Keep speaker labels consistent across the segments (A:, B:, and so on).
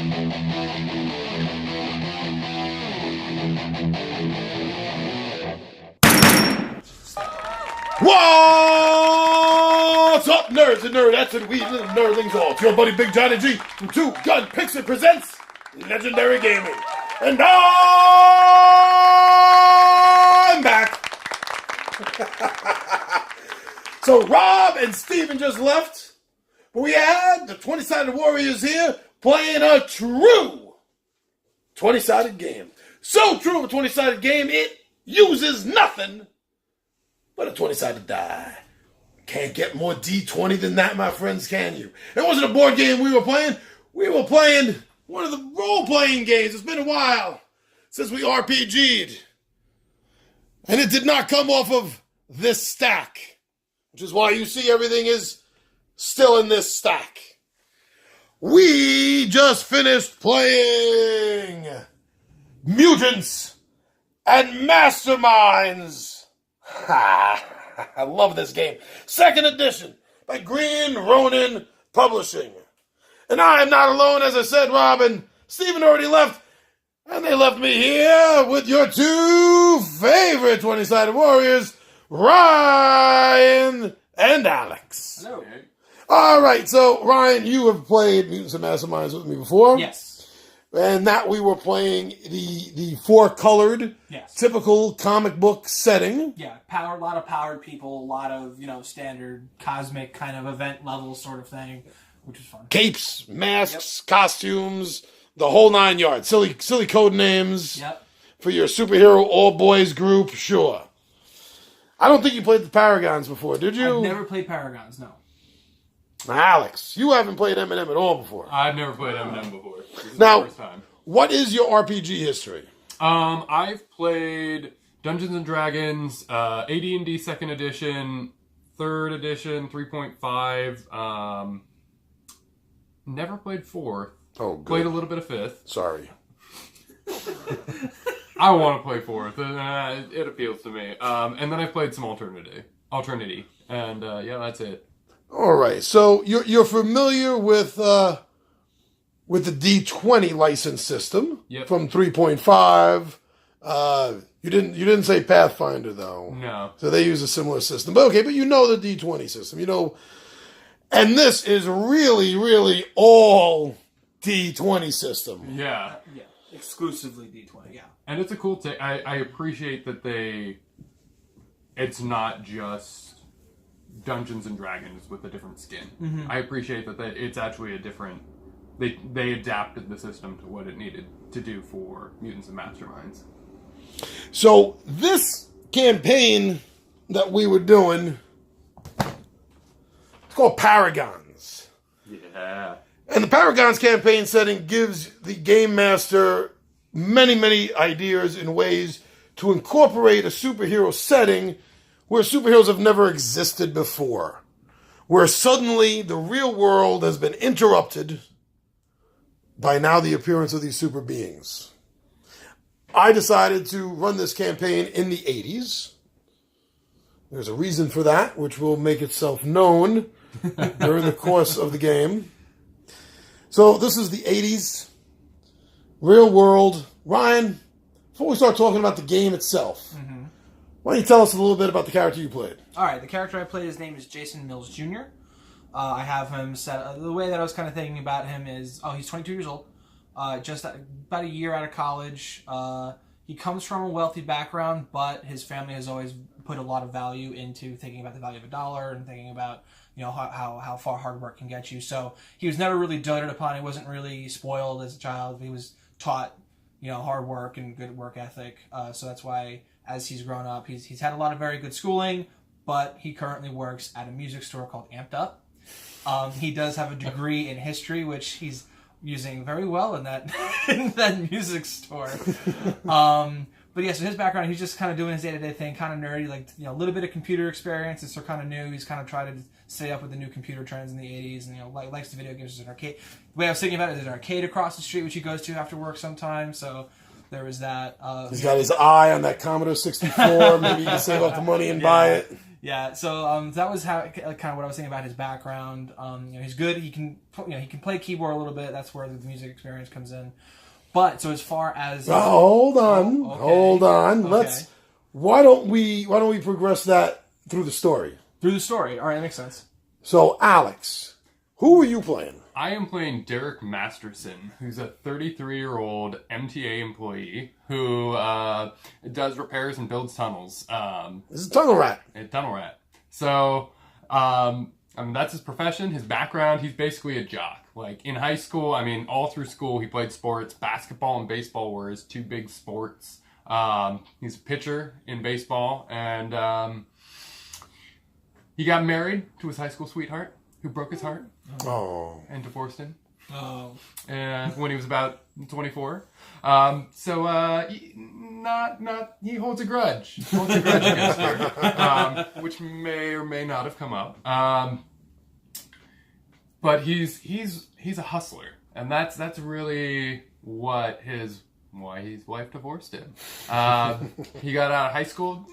A: What's up, nerds and nerdettes and we little nerdlings all? It's your buddy Big Johnny G from Two Gun Pixel presents Legendary Gaming. And I'm back. So Rob and Steven just left, but we had the 20-sided warriors here playing a true 20-sided game. So true of a 20-sided game, it uses nothing but a 20-sided die. Can't get more D20 than that, my friends, can you? It wasn't a board game we were playing. We were playing one of the role-playing games. It's been a while since we RPG'd. And it did not come off of this stack, which is why you see everything is still in this stack. We just finished playing Mutants and Masterminds. I love this game. Second edition by Green Ronin Publishing. And I am not alone, as I said, Robin. Steven already left, and they left me here with your two favorite 20-sided warriors, Ryan and Alex.
B: Hello.
A: All right, so Ryan, you have played Mutants and Masterminds with me before.
B: Yes.
A: And that we were playing the four-colored, typical comic book setting.
B: Yeah, a lot of powered people, a lot of, standard cosmic kind of event level sort of thing, which is fun.
A: Capes, masks, costumes, the whole nine yards. Silly code names for your superhero all-boys group, sure. I don't think you played the Paragons before, did you?
B: I've never played Paragons, no.
A: Alex, you haven't played M&M at all before.
C: I've never played M&M before. This is
A: now,
C: my first time.
A: What is your RPG history?
C: I've played Dungeons and Dragons, AD&D 2nd edition, 3rd edition, 3.5. Never played 4th.
A: Oh, good.
C: Played a little bit of 5th.
A: Sorry.
C: I want to play 4th. It appeals to me. And then I played some Alternity. And that's it.
A: All right. So you're familiar with the D20 license system from 3.5. You didn't say Pathfinder though.
C: No.
A: So they use a similar system. But okay, but you know the D20 system. And this is really, really all D20 system.
C: Yeah.
B: Yeah. Exclusively D20, yeah.
C: And it's a cool thing. I appreciate that it's not just Dungeons and Dragons with a different skin. Mm-hmm. I appreciate that it's actually a different... They adapted the system to what it needed to do for Mutants and Masterminds.
A: So this campaign that we were doing, it's called Paragons.
C: Yeah.
A: And the Paragons campaign setting gives the game master many, many ideas and ways to incorporate a superhero setting where superheroes have never existed before. Where suddenly the real world has been interrupted by now the appearance of these super beings. I decided to run this campaign in the 80s. There's a reason for that, which will make itself known during the course of the game. So this is the 80s, real world. Ryan, before we start talking about the game itself, why don't you tell us a little bit about the character you played?
B: All right, the character I played, his name is Jason Mills Jr. I have him set... the way that I was kind of thinking about him is... he's 22 years old. Just about a year out of college. He comes from a wealthy background, but his family has always put a lot of value into thinking about the value of a dollar and thinking about, how far hard work can get you. So he was never really doted upon. He wasn't really spoiled as a child. He was taught, hard work and good work ethic. So that's why, as he's grown up, he's had a lot of very good schooling, but he currently works at a music store called Amped Up. He does have a degree in history, which he's using very well in that music store. But yeah, so his background, he's just kind of doing his day-to-day thing, kind of nerdy, a little bit of computer experience. It's kind of new. He's kind of tried to stay up with the new computer trends in the 80s, and likes the video games. There's an arcade. The way I was thinking about it, there's an arcade across the street which he goes to after work sometimes. So there was that.
A: He's got his eye on that Commodore 64. Maybe you can save up the money and buy it.
B: Yeah, so that was how kind of what I was saying about his background. He's good. He can play keyboard a little bit. That's where the music experience comes in. But so as far as
A: hold on.
B: Okay.
A: Why don't we progress that through the story?
B: Through the story. All right, that makes sense.
A: So, Alex, who are you playing?
C: I am playing Derek Masterson, who's a 33-year-old MTA employee who does repairs and builds tunnels.
A: This is a tunnel rat.
C: A tunnel rat. So, that's his profession, his background. He's basically a jock. Like, in high school, all through school, he played sports. Basketball and baseball were his two big sports. He's a pitcher in baseball, and he got married to his high school sweetheart, who broke his heart.
A: Oh.
C: And divorced him.
B: Oh.
C: When he was about 24. He holds a grudge. Against her, which may or may not have come up. But he's a hustler, and that's really why his wife divorced him. He got out of high school.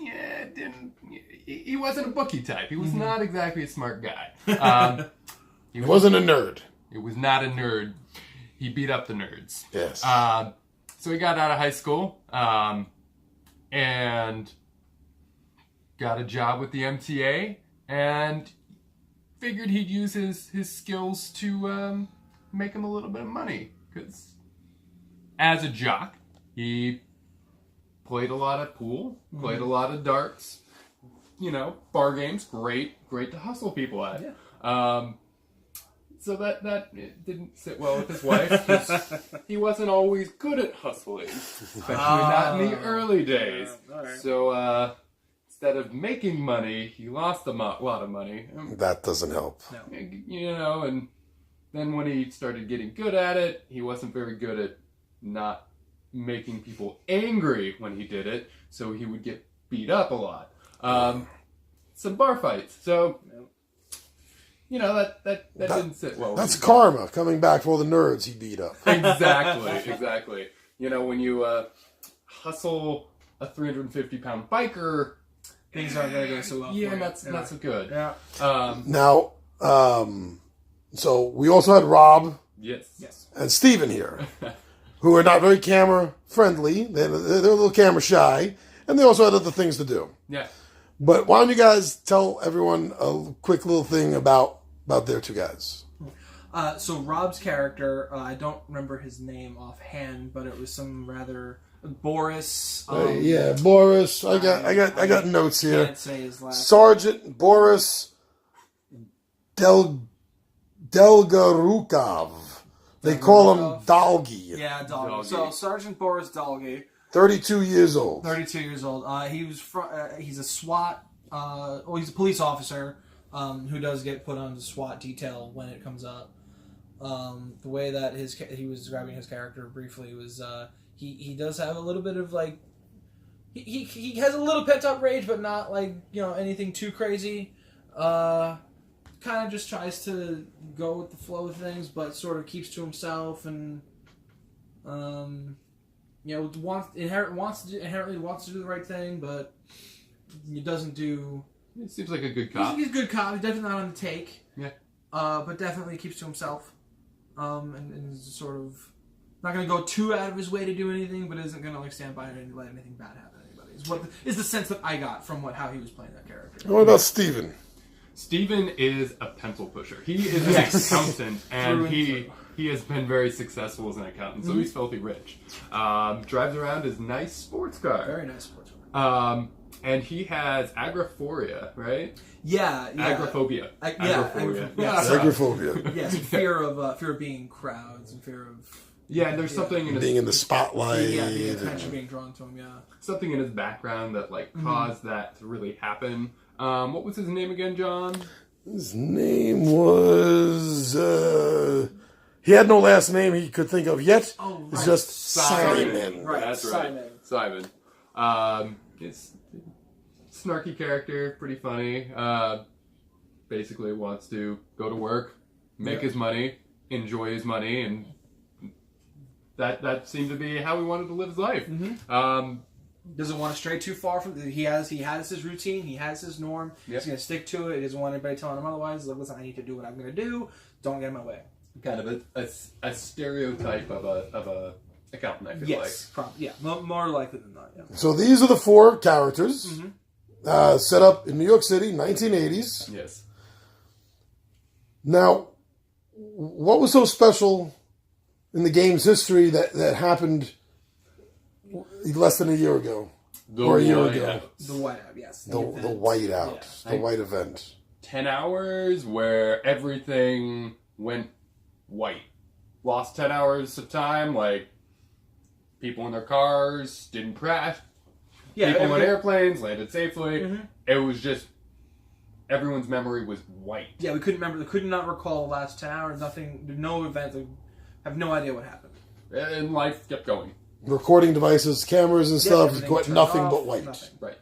C: He wasn't a bookie type. He was not exactly a smart guy.
A: He wasn't a nerd.
C: He was not a nerd. He beat up the nerds.
A: Yes.
C: So he got out of high school and got a job with the MTA and figured he'd use his skills to make him a little bit of money. Because as a jock, he played a lot of pool, played a lot of darts, bar games, great to hustle people at. Yeah. So that it didn't sit well with his wife, 'cause he wasn't always good at hustling, especially not in the early days.
B: All right.
C: So instead of making money, he lost a lot of money.
A: That doesn't help.
C: No. And then when he started getting good at it, he wasn't very good at not making people angry when he did it, so he would get beat up a lot. Some bar fights. So... that didn't sit well with
A: That's
C: me.
A: karma coming back for all the nerds he beat up.
C: Exactly. When you hustle a 350-pound biker,
B: Things aren't going to go so well.
C: yeah,
B: for you.
C: not so good.
B: Yeah.
A: Now, so we also had Rob
C: Yes.
A: and Steven here, who are not very camera friendly. They're a little camera shy, and they also had other things to do.
C: Yeah.
A: But why don't you guys tell everyone a quick little thing about their two guys?
B: So Rob's character, I don't remember his name offhand, but it was some rather Boris.
A: Boris. I got notes here.
B: Can't say his last.
A: Sergeant Boris Delgarukov. They call him Dalgi.
B: Yeah, Dalgi. So Sergeant Boris Dalgi.
A: 32 years old.
B: 32 years old. He's a SWAT. He's a police officer who does get put on the SWAT detail when it comes up. The way that he was describing his character briefly was he does have a little bit of like he has a little pent up rage, but not like anything too crazy. Kind of just tries to go with the flow of things, but sort of keeps to himself and. Inherently wants to do the right thing, but he doesn't do.
C: It seems like a good cop.
B: He's a good cop. He's definitely not on the take.
C: Yeah.
B: But definitely keeps to himself. And is sort of not going to go too out of his way to do anything, but isn't going to stand by and let anything bad happen to anybody. Is the sense that I got from how he was playing that character.
A: What about Steven?
C: Steven is a pencil pusher. He is an accountant, and he has been very successful as an accountant, so he's filthy rich. Drives around his nice sports car.
B: Very nice sports car.
C: And he has agoraphoria, right?
B: Yeah.
C: Agoraphobia.
B: Agoraphobia.
A: Agoraphobia.
B: Yes, fear of being in crowds and fear of...
C: Yeah, and there's something in
A: being in the spotlight.
B: Yeah, the attention being drawn to him, yeah.
C: Something in his background that caused that to really happen. What was his name again, John?
A: His name was... he had no last name he could think of yet.
B: Oh, right.
A: It's just Simon.
B: Right,
C: That's right. Simon. It's snarky character, pretty funny. Basically wants to go to work, make his money, enjoy his money, and that seemed to be how he wanted to live his life.
B: doesn't want to stray too far from. He has his routine. He has his norm.
C: Yep.
B: He's going to stick to it. He doesn't want anybody telling him otherwise. Like, listen, I need to do what I'm going to do. Don't get in my way.
C: Kind of a stereotype of a accountant. I feel
B: Yes, yeah, more likely than not. Yeah.
A: So these are the 4 characters set up in New York City, 1980s.
C: Yes.
A: Now, what was so special in the game's history that happened less than a year ago? Or a year ago?
B: The whiteout, yes.
A: The whiteout.
B: Yeah.
A: The white event.
C: 10 hours where everything went white. Lost 10 hours of time, like people in their cars didn't crash.
B: Yeah,
C: people in airplanes landed safely. It was just everyone's memory was white.
B: Yeah, we couldn't remember. We could not recall the last 10 hours. Nothing. No event. We have no idea what happened.
C: And life kept going.
A: Recording devices, cameras and stuff, nothing but white.
B: Nothing.
C: Right.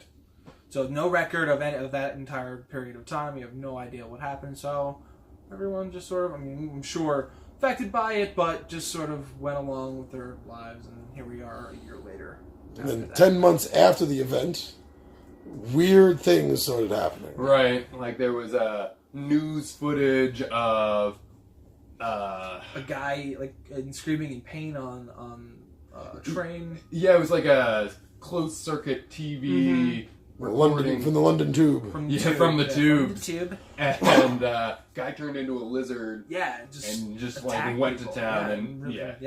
B: So no record of that entire period of time. You have no idea what happened. So everyone just sort of, I mean, I'm sure affected by it, but just sort of went along with their lives, and here we are a year later.
A: And then 10 months after the event, weird things started happening.
C: Right. Like there was news footage of
B: a guy like screaming in pain on a train.
C: Yeah, it was like a closed circuit TV recording
A: From the London Tube.
C: From the tube. And guy turned into a lizard.
B: Yeah,
C: and just like went to town and ripped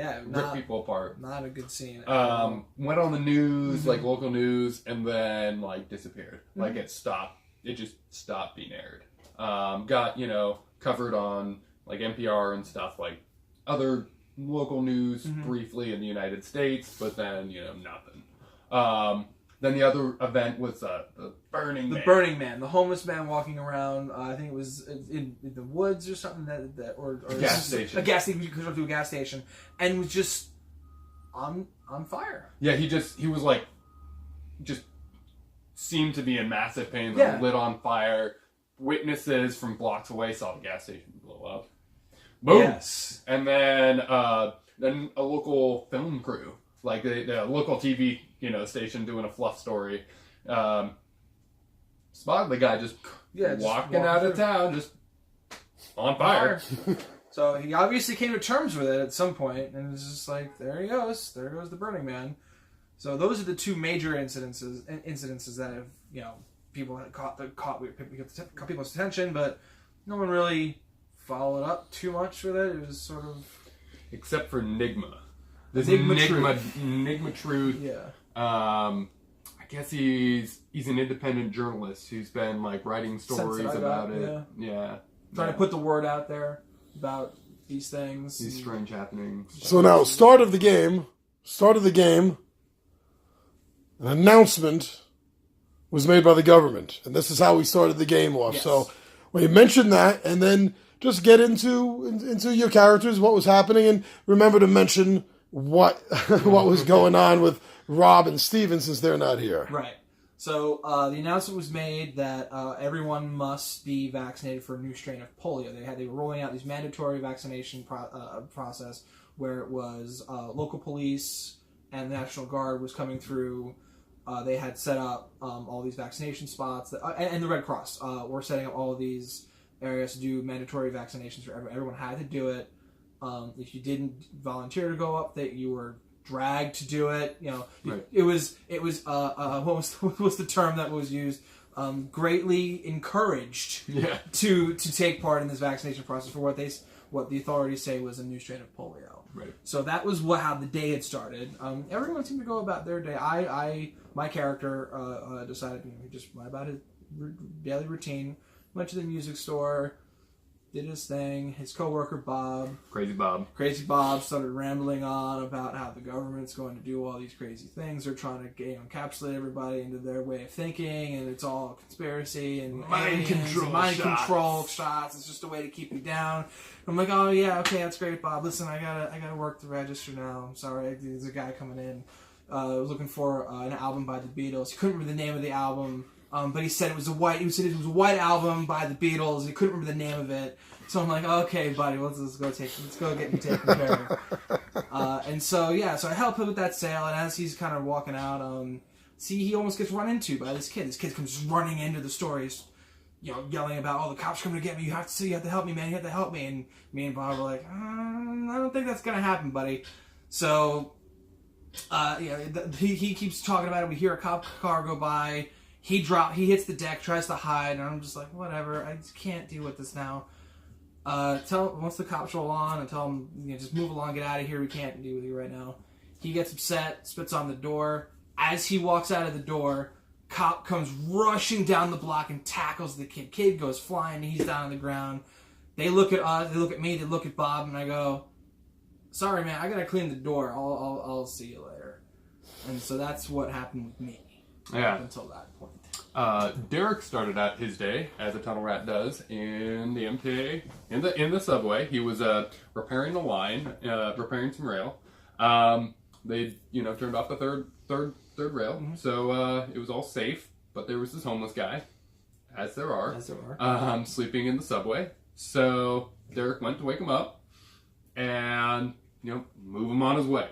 C: people apart.
B: Not a good scene.
C: Went on the news, like local news, and then like disappeared. Like it stopped. It just stopped being aired. Got covered on like NPR and stuff, like other local news briefly in the United States, but then nothing. Then the other event was the Burning Man.
B: The Burning Man, the homeless man walking around. I think it was in the woods or something or
C: gas station.
B: A gas station. You could go to a gas station and was just on fire.
C: Yeah, he was like just seemed to be in massive pain. Lit on fire. Witnesses from blocks away saw the gas station blow up. Boom. Yes. And then a local film crew, like the local TV station doing a fluff story, spotted the guy just walking out of town, just on fire.
B: So he obviously came to terms with it at some point, and it's just like, there he goes. There goes the Burning Man. So those are the 2 major incidences that have people had caught people's attention, but no one really followed up too much with it. It was sort of,
C: except for Nigma. This Nigma Truth.
B: Yeah.
C: I guess he's an independent journalist who's been like writing stories about it. Yeah.
B: Trying to put the word out there about these things.
C: These strange happenings.
A: So now, start of the game, an announcement was made by the government. And this is how we started the game off. Yes. So when you mention that, and then just get into your characters, what was happening, and remember to mention what was going on with Rob and Steven since they're not here.
B: Right. So the announcement was made that everyone must be vaccinated for a new strain of polio. They were rolling out these mandatory vaccination process where it was local police and the National Guard was coming through. They had set up all these vaccination spots, and the Red Cross were setting up all of these areas to do mandatory vaccinations for everyone. Everyone had to do it. If you didn't volunteer to go up, that you were dragged to do it.
C: Right.
B: It was what was the term that was used? Greatly encouraged to take part in this vaccination process for what the authorities say was a new strain of polio.
C: Right.
B: So that was how the day had started. Everyone seemed to go about their day. My character decided he just went about his daily routine. Went to the music store, did his thing. His coworker Crazy Bob, started rambling on about how the government's going to do all these crazy things. They're trying to encapsulate everybody into their way of thinking, and it's all conspiracy and mind control shots. It's just a way to keep you down. I'm like, oh yeah, okay, that's great, Bob. Listen, I gotta work the register now. I'm sorry, there's a guy coming in. Looking for an album by the Beatles. He couldn't remember the name of the album. But he said it was a white album by the Beatles. He couldn't remember the name of it. So I'm like, okay, buddy, let's go get you taken care of. And so I help him with that sale. And as he's kind of walking out, See, he almost gets run into by this kid. This kid comes running into the store. He's, yelling about, oh, the cops coming to get me. You have to help me, man. You have to help me. And me and Bob were like, I don't think that's going to happen, buddy. So, he keeps talking about it. We hear a cop car go by. He hits the deck, tries to hide, and I'm just like, whatever. I just can't deal with this now. Once the cops roll on and tell him, just move along, get out of here. We can't deal with you right now. He gets upset, spits on the door. As he walks out of the door, cop comes rushing down the block and tackles the kid. Kid goes flying, and he's down on the ground. They look at us, they look at me, they look at Bob, and I go, sorry, man, I gotta clean the door. I'll see you later. And so that's what happened with me.
C: Yeah.
B: Up until that point.
C: Derek started out his day, as a tunnel rat does, in the MTA, in the subway. He was repairing the line, repairing some rail. They, turned off the third rail,
B: Mm-hmm.
C: so it was all safe. But there was this homeless guy, as there are, sleeping in the subway. So Derek went to wake him up and move him on his way.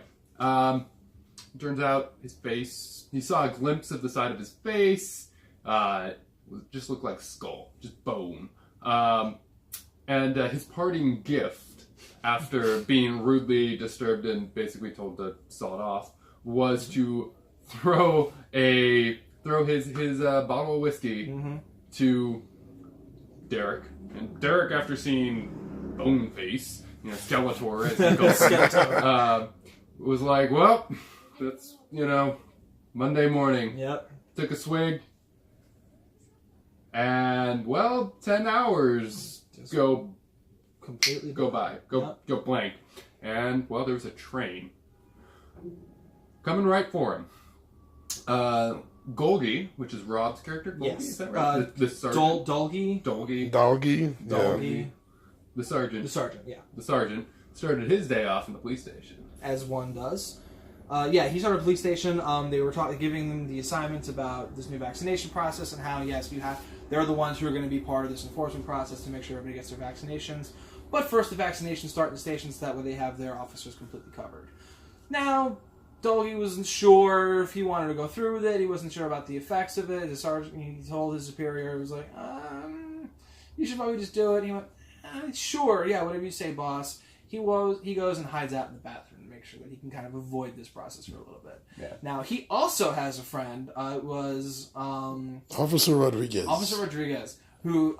C: Turns out his face, he saw a glimpse of the side of his face. Just looked like skull, just bone. And his parting gift, after being rudely disturbed and basically told to saw it off, was to throw his bottle of whiskey to Derek. And Derek, after seeing bone face, Skeletor, as he calls him, was like, well, that's, Monday morning.
B: Yep.
C: Took a swig. And, 10 hours go by. Go blank. And, there was a train coming right for him. Golgi, which is Rob's character. Golgi,
B: Yes.
C: is that right? The sergeant.
B: Dolgi.
A: Doggy.
C: The sergeant.
B: The sergeant, yeah.
C: The sergeant started his day off in the police station.
B: As one does. He started at a police station. They were giving them the assignments about this new vaccination process and how, yes, they're the ones who are going to be part of this enforcement process to make sure everybody gets their vaccinations. But first, the vaccinations start in the stations, so that way they have their officers completely covered. Now, Dolgi wasn't sure if he wanted to go through with it. He wasn't sure about the effects of it. The sergeant, he told his superior, he was like, you should probably just do it. And he went, sure, yeah, whatever you say, boss. He goes and hides out in the bathroom to make sure that he can kind of avoid this process for a little bit.
C: Yeah.
B: Now, he also has a friend. It was
A: Officer Rodriguez.
B: Officer Rodriguez, who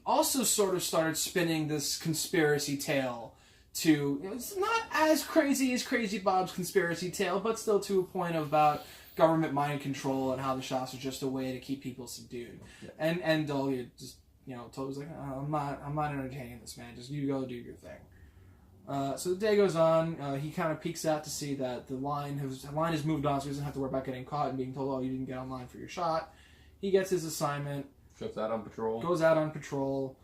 B: also sort of started spinning this conspiracy tale to... it's not as crazy as Crazy Bob's conspiracy tale, but still to a point about government mind control and how the shots are just a way to keep people subdued. Yeah. And Dolly just, was like, I'm not entertaining this, man. Just you go do your thing. So the day goes on. He kind of peeks out to see that the line has moved on, so he doesn't have to worry about getting caught and being told, oh, you didn't get online for your shot. He gets his assignment.
C: Goes out on patrol.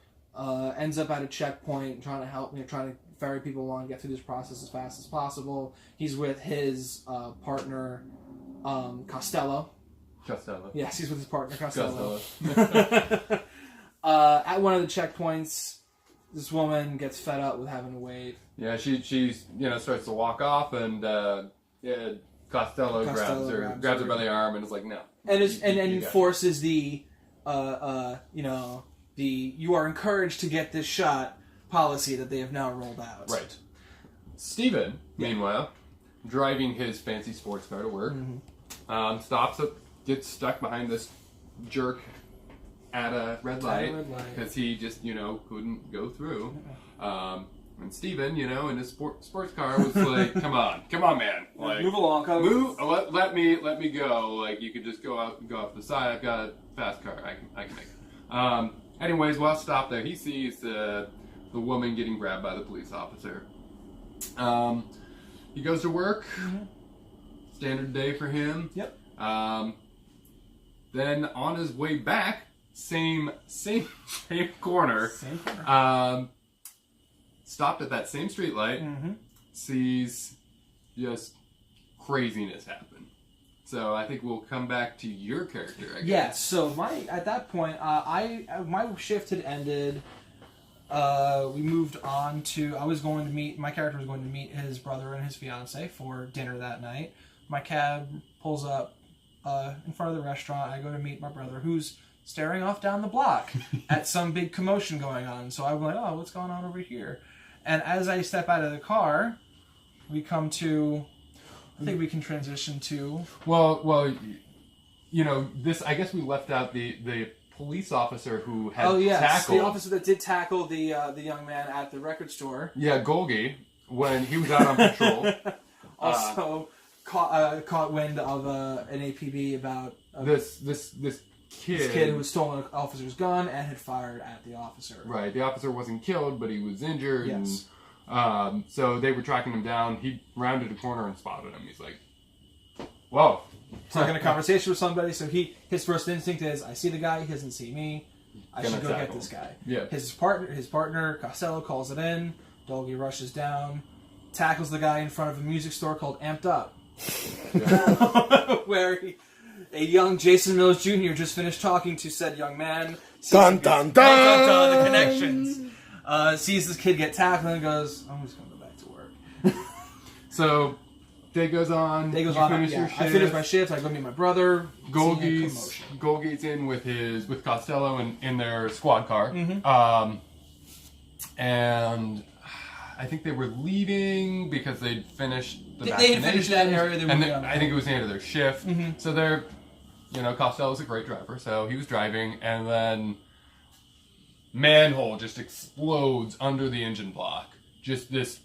B: Ends up at a checkpoint trying to help, trying to ferry people along, get through this process as fast as possible. He's with his partner, Costello. Yes, he's with his partner, Costello. At one of the checkpoints, this woman gets fed up with having to wait.
C: Yeah, she's starts to walk off, and Costello grabs her by the arm and is like, no.
B: And forces the you are encouraged to get this shot policy that they have now rolled out.
C: Right. Steven, meanwhile, driving his fancy sports car to work, stops up, gets stuck behind this jerk at a red light because he just, couldn't go through. And Steven, in his sports car was like, come on, man. Like,
B: move along.
C: Let me go. Like, you could just go off the side. I've got a fast car. I can make it. Anyways, while stopped there, he sees the woman getting grabbed by the police officer. He goes to work. Standard day for him.
B: Yep.
C: Then on his way back, same corner. Stopped at that same street light. Sees just craziness happen. So I think we'll come back to your character, I guess.
B: Yeah, so at that point, my shift had ended. We moved on to, my character was going to meet his brother and his fiance for dinner that night. My cab pulls up in front of the restaurant. I go to meet my brother, who's staring off down the block at some big commotion going on. So I'm like, oh, what's going on over here? And as I step out of the car, we come to... I think we can transition to...
C: Well, you know, this... I guess we left out the police officer who had tackled...
B: the officer that did tackle the young man at the record store.
C: Yeah, Golgi, when he was out on patrol.
B: Also caught wind of an APB about...
C: This kid...
B: This kid who had stolen an officer's gun and had fired at the officer.
C: Right, the officer wasn't killed, but he was injured.
B: Yes.
C: And, so they were tracking him down. He rounded a corner and spotted him. He's like, whoa.
B: He's having a conversation with somebody, so his first instinct is, I see the guy, he doesn't see me. I should go get this guy.
C: Yeah.
B: His partner, Costello, calls it in. Dolgi rushes down, tackles the guy in front of a music store called Amped Up. Yeah. Where a young Jason Mills Jr. just finished talking to said young man.
A: Dun, dun, dun!
B: The connections. Sees this kid get tackled and goes, I'm just going to go back to work.
C: So, day goes on.
B: Day goes
C: you
B: on.
C: Finish your shift.
B: I finish my shift. I go meet my brother.
C: Golgi's in with Costello in their squad car.
B: Mm-hmm.
C: And I think they were leaving because they'd finished the
B: They had finished that area.
C: And I think it was the end of their shift.
B: Mm-hmm.
C: So they're, Costello's a great driver, so he was driving, and then manhole just explodes under the engine block. Just this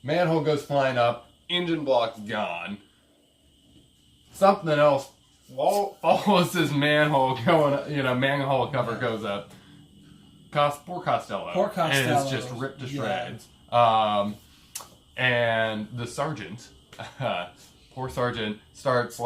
C: manhole goes flying up, engine block's gone. Something else follows this manhole manhole cover goes up. Poor Costello. And it's just ripped to shreds. Yeah. And the sergeant, poor sergeant, starts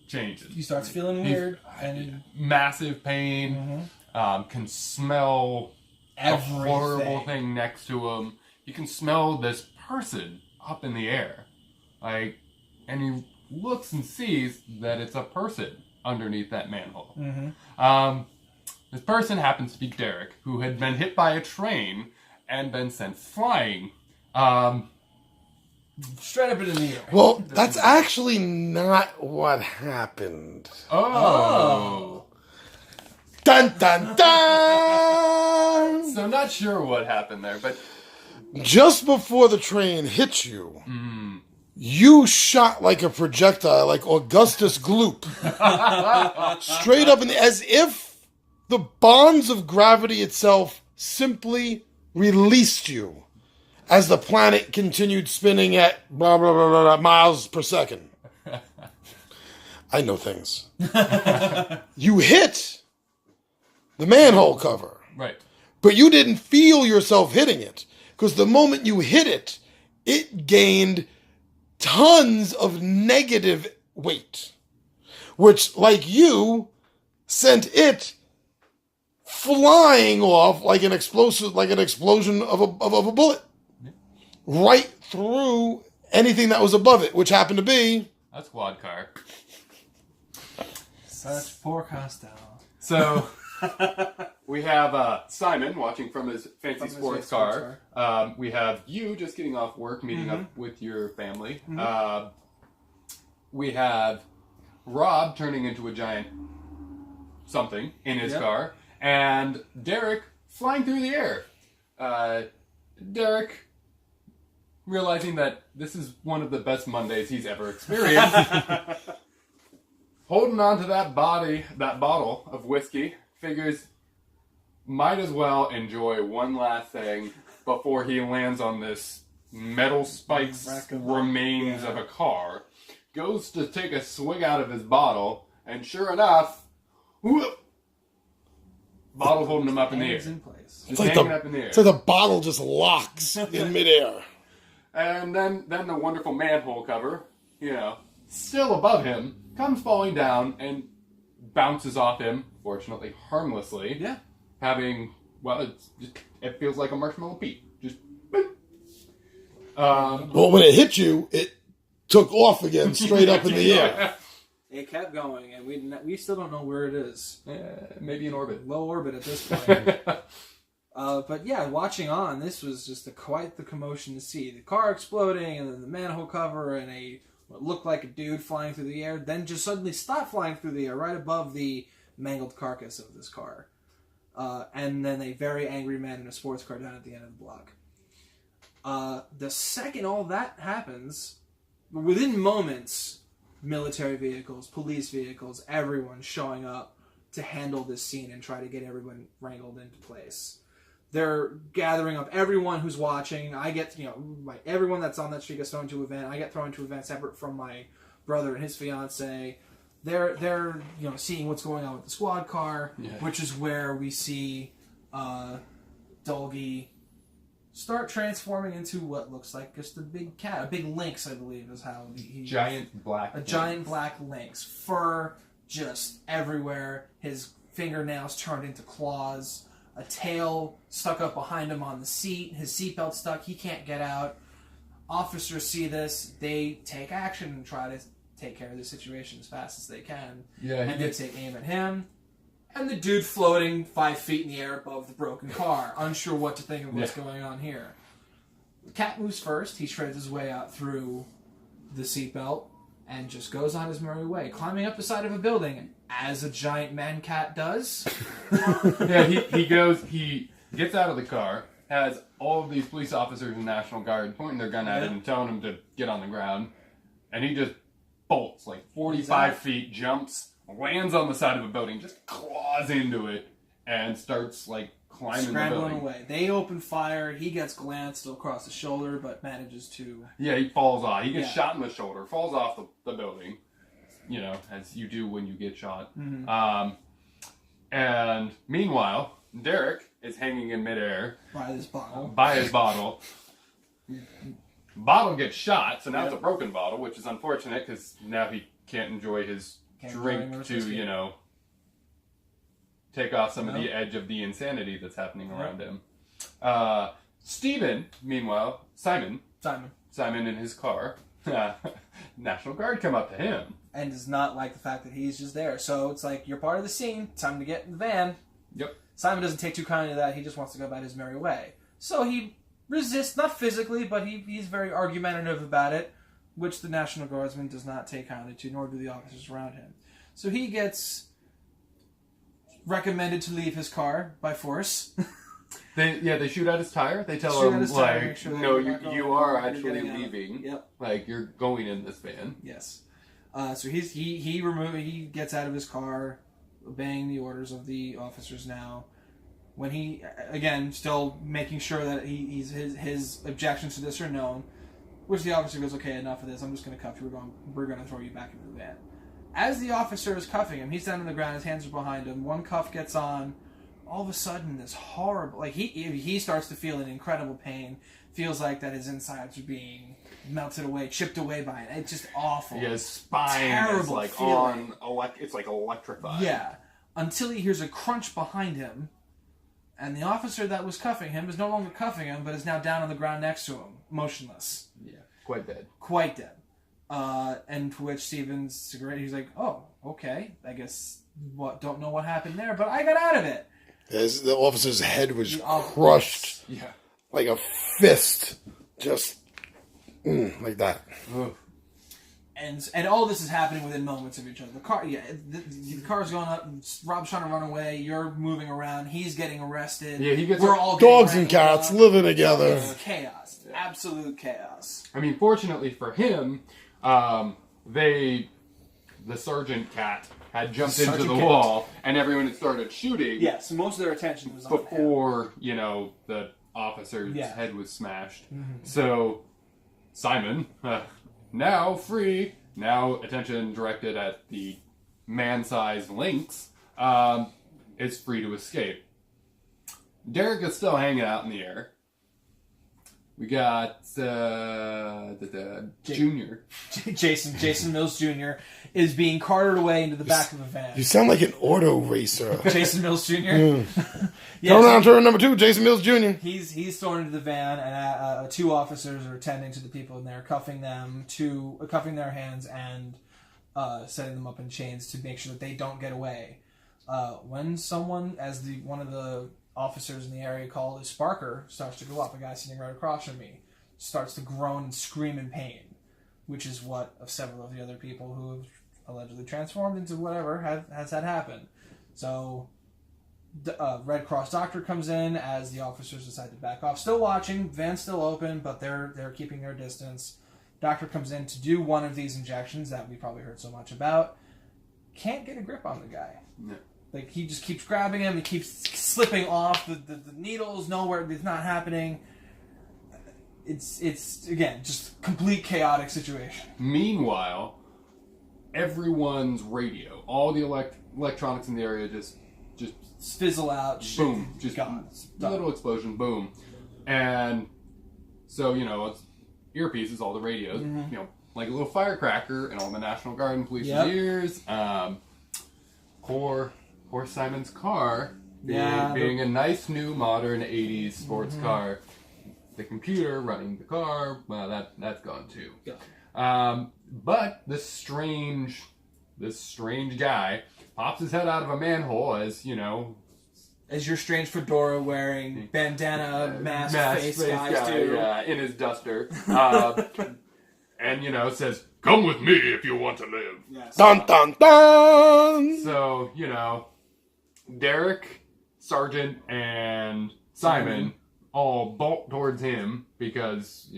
C: changing.
B: He starts feeling weird. And
C: massive pain. Mm-hmm. Can smell everything. A horrible thing next to him. You can smell this person up in the air. And he looks and sees that it's a person underneath that manhole. Mm-hmm. This person happens to be Derek, who had been hit by a train and been sent flying.
B: Straight up into the air.
A: Well, that's actually not what happened.
C: Oh.
A: Dun, dun, dun!
C: So not sure what happened there, but...
A: Just before the train hit you, you shot like a projectile, like Augustus Gloop. Straight up as if the bonds of gravity itself simply released you as the planet continued spinning at blah, blah, blah, blah, blah miles per second. I know things. You hit the manhole cover.
C: Right.
A: But you didn't feel yourself hitting it. Because the moment you hit it, it gained tons of negative weight. Which, like you, sent it flying off like an explosion of a bullet. Yeah. Right through anything that was above it, which happened to be
C: a squad car.
B: Such poor Costello.
C: So we have Simon watching from his fancy sports car. We have you just getting off work, meeting up with your family. Mm-hmm. We have Rob turning into a giant something in his car. And Derek flying through the air. Derek realizing that this is one of the best Mondays he's ever experienced. Holding on to that bottle of whiskey, figures might as well enjoy one last thing before he lands on this metal spikes remains of a car. Goes to take a swig out of his bottle, and sure enough, whoop, bottle holding him up in the air.
B: In place.
C: Just hanging up in the air.
A: So the bottle just locks in midair.
C: And then the wonderful manhole cover, still above him, comes falling down and bounces off him, fortunately harmlessly.
B: Yeah.
C: Having, it feels like a marshmallow Pete. Just, boop.
A: Well, when it hit you, it took off again, straight up in the air.
B: It kept going, and we still don't know where it is.
C: Maybe in orbit.
B: Low orbit at this point. But yeah, watching on, this was just quite the commotion to see. The car exploding, and then the manhole cover, and a what looked like a dude flying through the air, then just suddenly stopped flying through the air right above the mangled carcass of this car. And then a very angry man in a sports car down at the end of the block. The second all that happens, within moments, military vehicles, police vehicles, everyone showing up to handle this scene and try to get everyone wrangled into place. They're gathering up everyone who's watching. I get, everyone that's on that street gets thrown into a van. I get thrown into a van separate from my brother and his fiance. They're seeing what's going on with the squad car, which is where we see Dolgi start transforming into what looks like just a big cat, a big lynx, I believe is how
C: giant black
B: lynx, fur just everywhere, his fingernails turned into claws, a tail stuck up behind him on the seat, his seatbelt stuck, he can't get out. Officers see this, they take action and try to take care of the situation as fast as they can. And they take aim at him. And the dude floating 5 feet in the air above the broken car, unsure what to think of what's going on here. The cat moves first. He shreds his way out through the seatbelt and just goes on his merry way, climbing up the side of a building, as a giant man cat does.
C: He gets out of the car, has all of these police officers and National Guard pointing their gun at him and telling him to get on the ground, and he just bolts like 45 feet, jumps, lands on the side of a building, just claws into it, and starts like climbing the building.
B: Away. They open fire. He gets glanced across the shoulder, but manages to.
C: Yeah, he falls off. He gets shot in the shoulder, falls off the building. As you do when you get shot.
B: Mm-hmm.
C: And meanwhile, Derek is hanging in midair
B: By his
C: bottle. Bottle gets shot, so now it's a broken bottle, which is unfortunate because now he can't enjoy his drink to, take off some of the edge of the insanity that's happening around him. Steven, meanwhile, Simon in his car, National Guard come up to him.
B: And does not like the fact that he's just there. So it's like, you're part of the scene, time to get in the van.
C: Yep.
B: Simon doesn't take too kindly to that, he just wants to go about his merry way. So he resists, not physically, but he's very argumentative about it, which the National Guardsman does not take kindly to, nor do the officers around him. So he gets recommended to leave his car by force.
C: They shoot out his tire. They tell him, no, you are actually leaving.
B: Yep.
C: Like, you're going in this van.
B: Yes. So he gets out of his car, obeying the orders of the officers now. When he, again, still making sure that his objections to this are known, which the officer goes, okay, enough of this, I'm just going to cuff you, we're going to throw you back into the van. As the officer is cuffing him, he's down on the ground, his hands are behind him, one cuff gets on, all of a sudden this horrible, like he starts to feel an incredible pain, feels like that his insides are being melted away, chipped away by it. It's just awful.
C: Yeah, his spine is like
B: feeling.
C: it's like electrified.
B: Yeah, until he hears a crunch behind him, and the officer that was cuffing him is no longer cuffing him, but is now down on the ground next to him, motionless.
C: Yeah, quite dead.
B: Quite dead. And to which Steven's cigarette, he's like, oh, okay, I guess, don't know what happened there, but I got out of it.
A: As the officer's head was crushed, like a fist, just like that.
C: Ugh.
B: And all this is happening within moments of each other. The car's going up. Rob's trying to run away. You're moving around. He's getting arrested.
C: Yeah,
B: we're all
A: dogs and cats living together.
B: It's chaos, absolute chaos.
C: I mean, fortunately for him, the sergeant cat had jumped into the wall, and everyone had started shooting.
B: Yeah, so most of their attention was on
C: before the officer's head was smashed. Mm-hmm. So Simon, now free, now attention directed at the man-sized lynx, is free to escape. Derek is still hanging out in the air. We got the Junior.
B: Jason Mills Jr. is being carted away into the back of a van.
A: You sound like an auto racer.
B: Jason Mills Jr.
A: Coming on turn number 2, Jason Mills Jr.
B: He's thrown into the van, and 2 officers are attending to the people in there, cuffing their hands and setting them up in chains to make sure that they don't get away. When someone, one of the officers in the area called a Sparker, starts to go up, a guy sitting right across from me, starts to groan and scream in pain. which is what of several of the other people who have allegedly transformed into whatever has had happen. So, Red Cross Doctor comes in as the officers decide to back off. Still watching, van's still open, but they're keeping their distance. Doctor comes in to do one of these injections that we probably heard so much about. Can't get a grip on the guy.
C: No.
B: Like, he just keeps grabbing him, he keeps slipping off, the needles nowhere, it's not happening. It's again, just complete chaotic situation.
C: Meanwhile, everyone's radio, all the electronics in the area just
B: fizzle out,
C: boom, just
B: gone.
C: little explosion, boom. And so, it's earpieces, all the radios, like a little firecracker in all the National Guard and police's ears. Poor Simon's car, being a nice new modern 80s sports car. The computer running the car, well, that's gone too.
B: Yeah.
C: But this strange guy pops his head out of a manhole as
B: your strange fedora wearing bandana mask face guys do.
C: Yeah, in his duster. And says, "Come with me if you want to live."
B: Yes.
A: Dun dun dun!
C: So, Derek, Sergeant, and Simon all bolt towards him because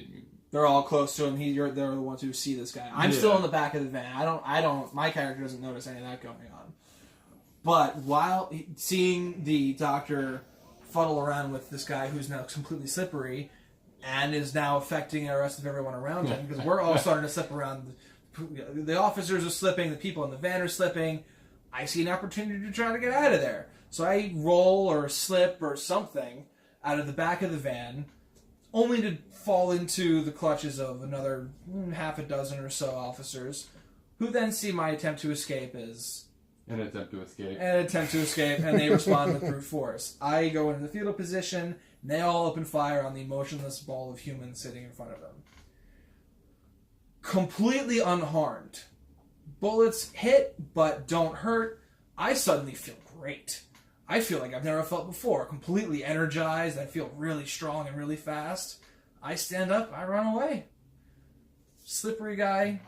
B: they're all close to him. They're the ones who see this guy. I'm still in the back of the van. I don't. My character doesn't notice any of that going on. But while seeing the Doctor fuddle around with this guy who's now completely slippery and is now affecting the rest of everyone around him, because we're all starting to slip around. The officers are slipping. The people in the van are slipping. I see an opportunity to try to get out of there. So I roll or slip or something out of the back of the van, only to fall into the clutches of another half a dozen or so officers, who then see my attempt to escape as
C: an attempt to escape,
B: and they respond with brute force. I go into the fetal position, and they all open fire on the motionless ball of humans sitting in front of them. Completely unharmed. Bullets hit, but don't hurt. I suddenly feel great. I feel like I've never felt before. Completely energized. I feel really strong and really fast. I stand up. I run away. Slippery guy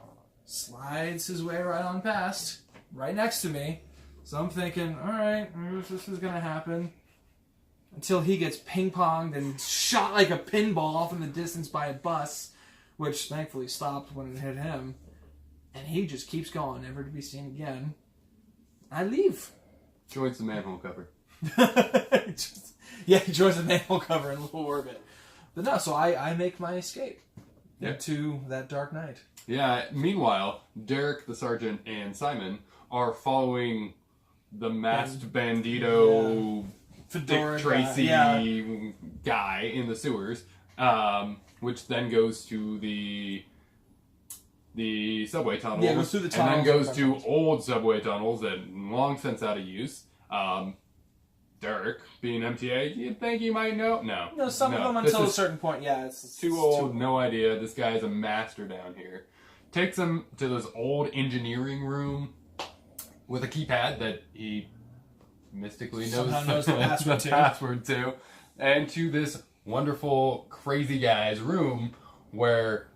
B: slides his way right on past, right next to me. So I'm thinking, all right, this is going to happen. Until he gets ping-ponged and shot like a pinball off in the distance by a bus, which thankfully stopped when it hit him. And he just keeps going, never to be seen again. I leave.
C: Joins the manhole cover.
B: He joins the manhole cover in low orbit. But no, so I make my escape into that dark night.
C: Yeah, meanwhile, Derek, the sergeant, and Simon are following the masked bandito Dick Tracy guy in the sewers, which then goes to the subway tunnels.
B: Yeah, goes through the tunnels.
C: And then goes to old subway tunnels that long since out of use. Derek, being MTA, you think he might know? No,
B: some of them until a certain point, it's
C: too old, no idea. This guy's a master down here. Takes him to this old engineering room with a keypad that he mystically knows the password to, and to this wonderful, crazy guy's room where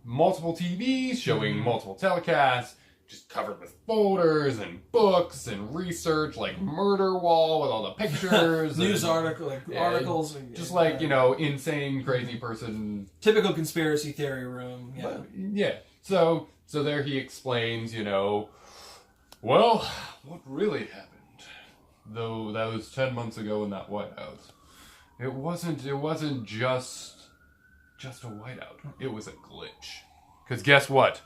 C: multiple TVs showing multiple telecasts, just covered with folders and books and research, like Murder Wall with all the pictures.
B: News articles.
C: Just insane, crazy person.
B: Typical conspiracy theory room.
C: So there he explains, well, what really happened? Though that was 10 months ago in that White House. It wasn't just a whiteout. It was a glitch. Because guess what?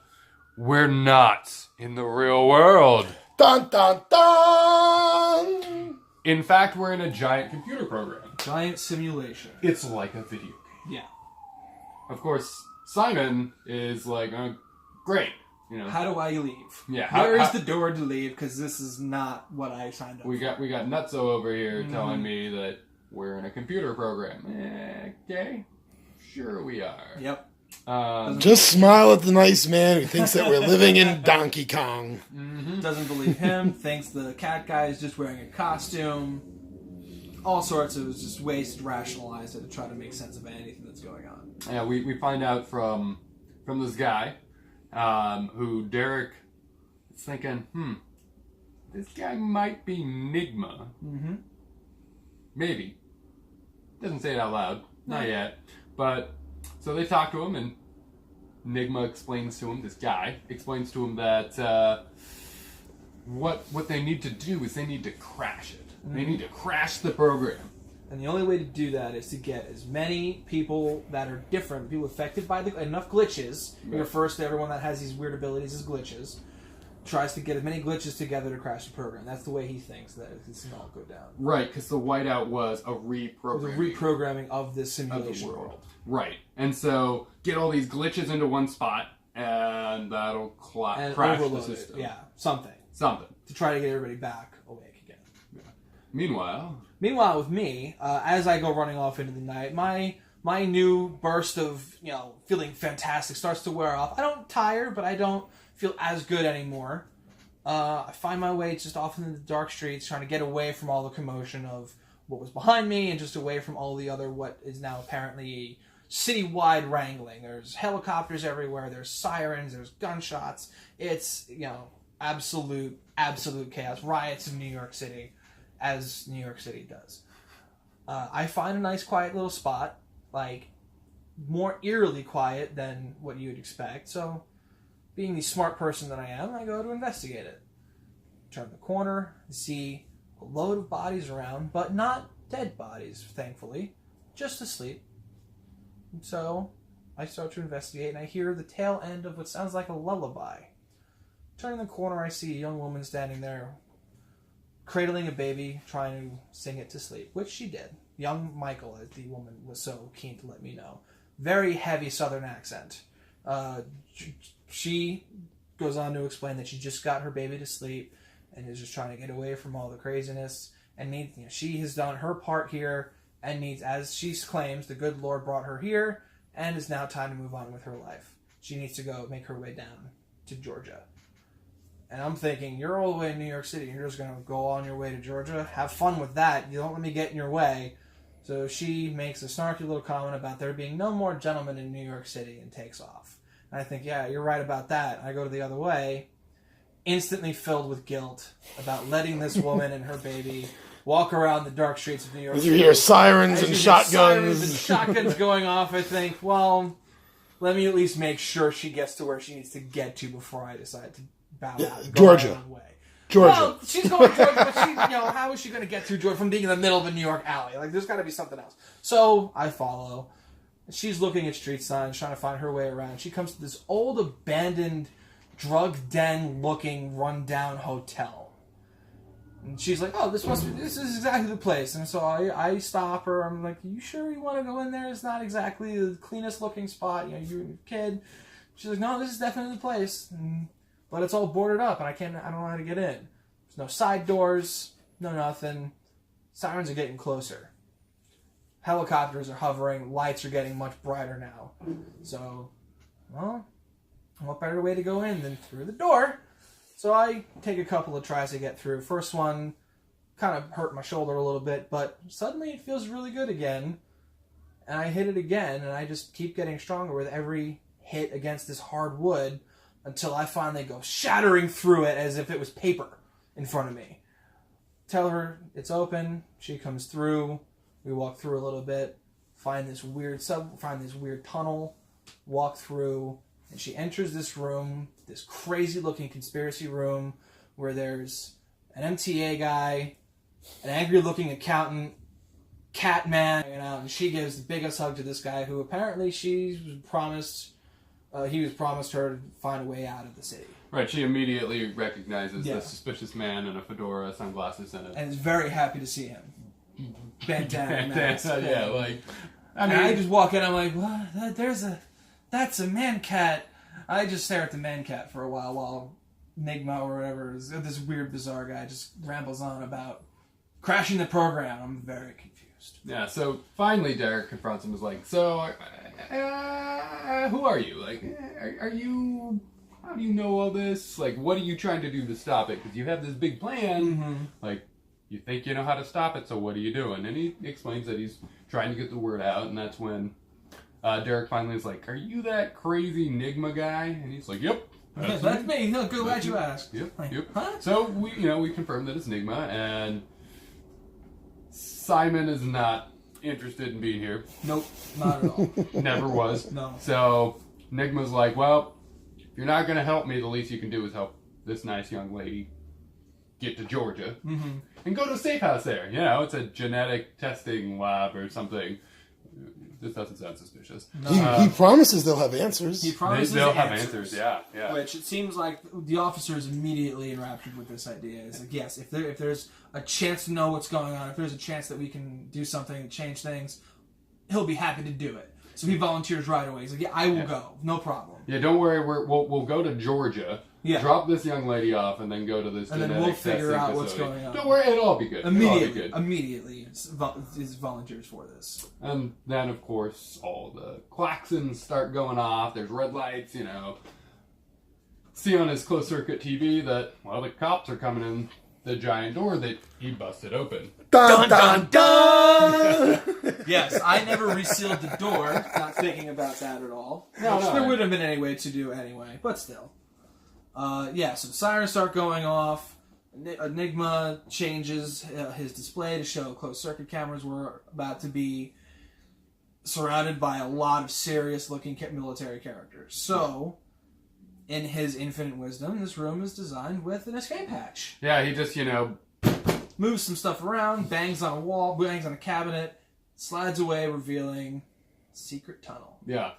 C: We're not in the real world.
A: Dun dun dun!
C: In fact, we're in a giant computer program.
B: Giant simulation.
C: It's like a video game.
B: Yeah.
C: Of course, Simon is like, great.
B: How do I leave?
C: Yeah.
B: Where is the door to leave? Because this is not what I signed up for.
C: We got Nutso over here telling me that we're in a computer program. Okay. Sure we are.
B: Yep.
A: Just smile at the nice man who thinks that we're living in Donkey Kong.
B: Doesn't believe him. Thinks the cat guy is just wearing a costume. All sorts of just ways to rationalize it to try to make sense of anything that's going on.
C: Yeah, we find out from this guy who Derek is thinking, this guy might be Nigma.
B: Mm-hmm.
C: Maybe. Doesn't say it out loud. Not yet. But, so they talk to him, and Nigma explains to him, this guy, explains to him that what they need to do is they need to crash it. Mm-hmm. They need to crash the program.
B: And the only way to do that is to get as many people that are different, people affected by enough glitches. He refers to everyone that has these weird abilities as glitches. Tries to get as many glitches together to crash the program. That's the way he thinks that it's going to all go down.
C: Right, because the whiteout was a reprogramming
B: of this simulation
C: of the world. Right, and so get all these glitches into one spot, and that'll crash the system.
B: Yeah, something. To try to get everybody back awake again.
C: Yeah. Meanwhile,
B: with me, as I go running off into the night, my new burst of feeling fantastic starts to wear off. I don't tire, but I don't feel as good anymore. I find my way just off into the dark streets, trying to get away from all the commotion of what was behind me, and just away from all the other what is now apparently citywide wrangling. There's helicopters everywhere. There's sirens. There's gunshots. It's absolute chaos. Riots in New York City, as New York City does. I find a nice quiet little spot, like more eerily quiet than what you would expect. So, being the smart person that I am, I go to investigate it. Turn the corner, see a load of bodies around, but not dead bodies, thankfully, just asleep. And so I start to investigate, and I hear the tail end of what sounds like a lullaby. Turning the corner, I see a young woman standing there, cradling a baby, trying to sing it to sleep, which she did. Young Michael, as the woman was so keen to let me know. Very heavy Southern accent. She goes on to explain that she just got her baby to sleep and is just trying to get away from all the craziness, and she has done her part here and needs, as she claims, the good Lord brought her here, and it's now time to move on with her life. She needs to go make her way down to Georgia. And I'm thinking, you're all the way in New York City, and you're just going to go on your way to Georgia? Have fun with that. You don't let me get in your way. So she makes a snarky little comment about there being no more gentlemen in New York City and takes off. And I think, yeah, you're right about that. I go to the other way, instantly filled with guilt about letting this woman and her baby walk around the dark streets of New York City.
A: You hear sirens and shotguns
B: going off, I think, well, let me at least make sure she gets to where she needs to get to before I decide to bow out and go my own way.
A: Georgia.
B: Well, she's going to Georgia, but how is she going to get through Georgia from being in the middle of a New York alley? Like, there's got to be something else. So I follow. She's looking at street signs, trying to find her way around. She comes to this old, abandoned, drug den-looking, run-down hotel. And she's like, oh, this is exactly the place. And so I stop her. I'm like, you sure you want to go in there? It's not exactly the cleanest-looking spot. You and your kid. She's like, no, this is definitely the place. But it's all boarded up, and I don't know how to get in. There's no side doors, no nothing. Sirens are getting closer. Helicopters are hovering. Lights are getting much brighter now. So, well, what better way to go in than through the door? So I take a couple of tries to get through. First one kind of hurt my shoulder a little bit, but suddenly it feels really good again. And I hit it again, and I just keep getting stronger with every hit against this hard wood until I finally go shattering through it as if it was paper in front of me. Tell her it's open. She comes through. We walk through a little bit, find this weird tunnel, walk through, and she enters this room, this crazy-looking conspiracy room, where there's an MTA guy, an angry-looking accountant, Catman, and she gives the biggest hug to this guy, who apparently he was promised her to find a way out of the city.
C: Right, she immediately recognizes the suspicious man in a fedora, sunglasses, and
B: is very happy to see him. Bandana,
C: yeah, like,
B: I just walk in, I'm like, well, that's a man cat. I just stare at the man cat for a while Nigma or whatever, this weird, bizarre guy just rambles on about crashing the program. I'm very confused.
C: Yeah, so finally Derek confronts him, is like, so, who are you? Like, are you, how do you know all this? Like, what are you trying to do to stop it? Because you have this big plan, like, you think you know how to stop it, so what are you doing? And he explains that he's trying to get the word out, and that's when Derek finally is like, "Are you that crazy Enigma guy?" And he's like, "Yep,
B: That's me. No, good, glad you asked.
C: Yep,
B: Like,
C: yep.
B: huh?
C: So we confirmed that it's Enigma, and Simon is not interested in being here.
B: Nope, not at all.
C: Never was.
B: No.
C: So Enigma's like, well, if you're not going to help me, the least you can do is help this nice young lady get to Georgia and go to a safe house there. You know, it's a genetic testing lab or something. This doesn't sound suspicious.
B: No.
A: He promises they'll have answers.
B: He promises
C: They'll have answers. Yeah.
B: Which it seems like the officer is immediately enraptured with this idea. It's like, yes, if there's a chance to know what's going on, if there's a chance that we can do something, change things, he'll be happy to do it. So he volunteers right away. He's like, yeah, I will go. No problem.
C: Yeah, don't worry. We'll go to Georgia.
B: Yeah.
C: Drop this young lady off, and then go to this.
B: And
C: genetic
B: then we'll figure
C: testing
B: out what's
C: facility.
B: going on.
C: Don't worry, it'll all be good.
B: Immediately is volunteers for this.
C: And then, of course, all the klaxons start going off. There's red lights, you know. See on his closed circuit TV that, well, the cops are coming in the giant door that he busted open.
A: Dun, dun, dun!
B: Yes, I never resealed the door, not thinking about that at all.
C: No,
B: Which
C: no.
B: there would have been any way to do anyway, but still. So sirens start going off. Enigma changes his display to show closed circuit cameras. We're about to be surrounded by a lot of serious looking military characters. So, in his infinite wisdom, this room is designed with an escape hatch.
C: Yeah, he just,
B: Moves some stuff around, bangs on a wall, bangs on a cabinet, slides away, revealing secret tunnel.
C: yeah.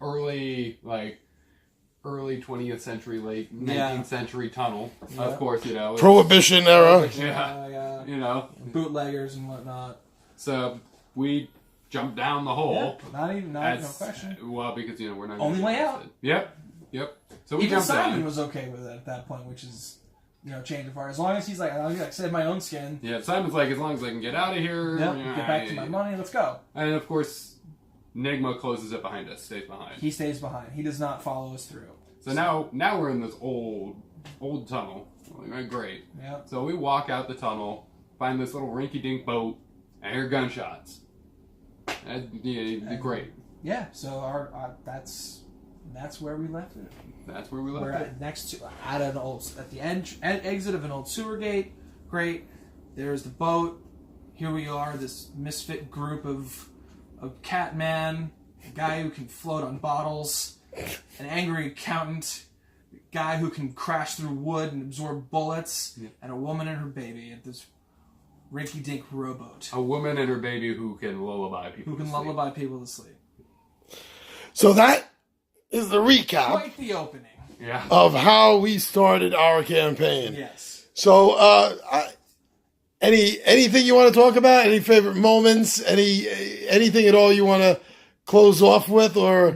C: Early 20th century, late 19th century tunnel.
B: Yeah.
C: Of course, it's
A: Prohibition era.
C: Yeah.
B: Bootleggers and whatnot.
C: So, we jump down the hole.
B: Yeah, not even no question.
C: Well, because, we're not...
B: Only way out.
C: Yep. So we
B: Even
C: jump
B: Simon
C: down.
B: was okay with it at that point, which is, change of heart. As long as he's like, I save my own skin.
C: Yeah, Simon's like, as long as I can get out of here...
B: Yep, get back to my money, let's go.
C: And, of course... Enigma closes it behind us, stays behind.
B: He stays behind. He does not follow us through.
C: So now we're in this old tunnel. Like, great.
B: Yep.
C: So we walk out the tunnel, find this little rinky-dink boat, and hear gunshots. Great.
B: Yeah. So that's where we left it.
C: That's where we left
B: We're
C: it.
B: at the exit of an old sewer gate. Great. There's the boat. Here we are. This misfit group of a cat man, a guy who can float on bottles, an angry accountant, a guy who can crash through wood and absorb bullets, and a woman and her baby at this rinky-dink rowboat.
C: A woman and her baby who can lullaby people.
B: Who can lullaby people to sleep.
A: So that is the recap
B: Quite the opening.
C: Yeah.
A: of how we started our campaign.
B: Yes.
A: So, anything you want to talk about? Any favorite moments? Anything at all you want to close off with, or